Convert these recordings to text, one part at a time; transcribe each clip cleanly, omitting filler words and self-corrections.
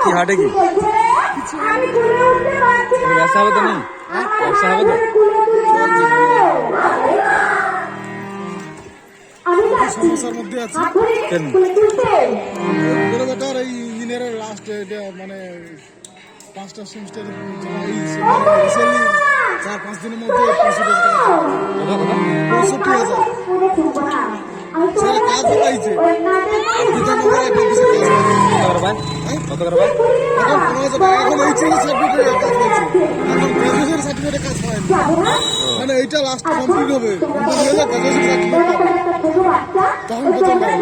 কি হাটে কি ব্যবসা হবে তো নেই ব্যবসা হবে তো সমস্যার মধ্যে আছে কেন বেটার এই ইঞ্জিনিয়ারের লাস্ট এটা মানে 5টা সেমিস্টার চার 5 দিনের মধ্যে 65,000 কাজ পাইছে কত করে ভাই এখন এইচএস সার্টিফিকেট কাজ পাইছে এখন গ্র্যাজুয়েশন সার্টিফিকেট কাজ পায়নি মানে এইটা লাস্ট কমপ্লিট হবে গ্র্যাজুয়েশন সার্টিফিকেট তখন বেতন পাবে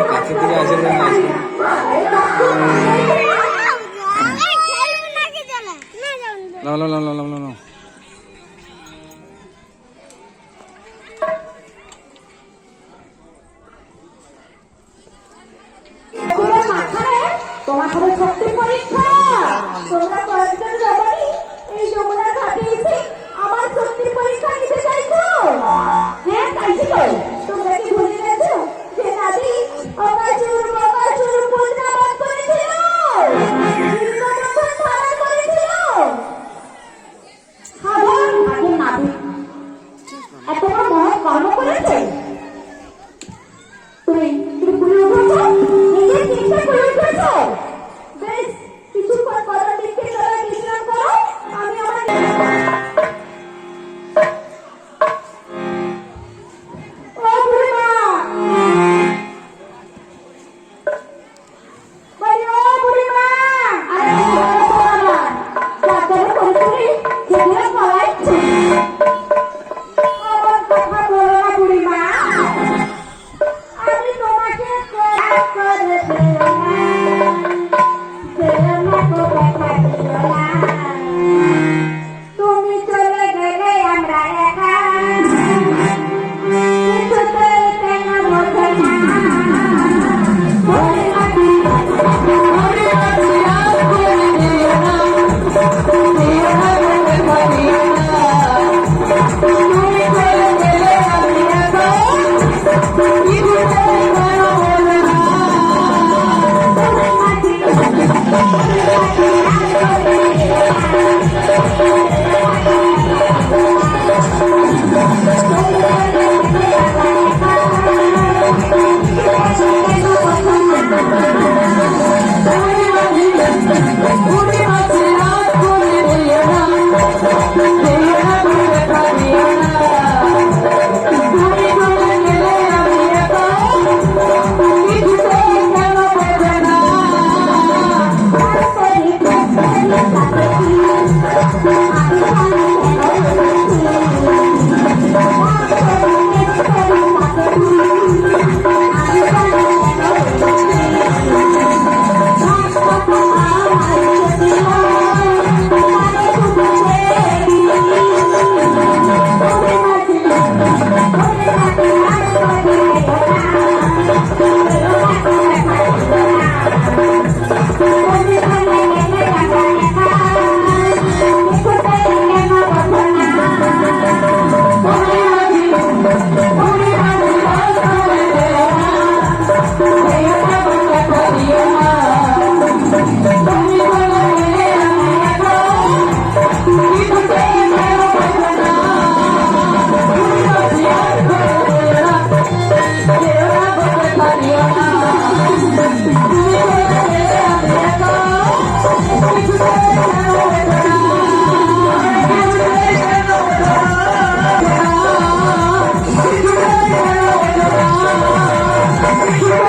কাছে থেকে আসেন না তোমার হবে সত্যি পরীক্ষা তোমরা কয়েকজন যাবানি এই যমুনার ঘাটে এসে আমার সত্যি পরীক্ষা নিতে চাইছো হ্যাঁ চাইছি তো তোমরা কি ভুলে গেছো যে নাদি অকাচুর পুনরাবাদ করেছিল দীর্ঘ বছর ধারণ করেছিল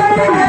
বোঝে না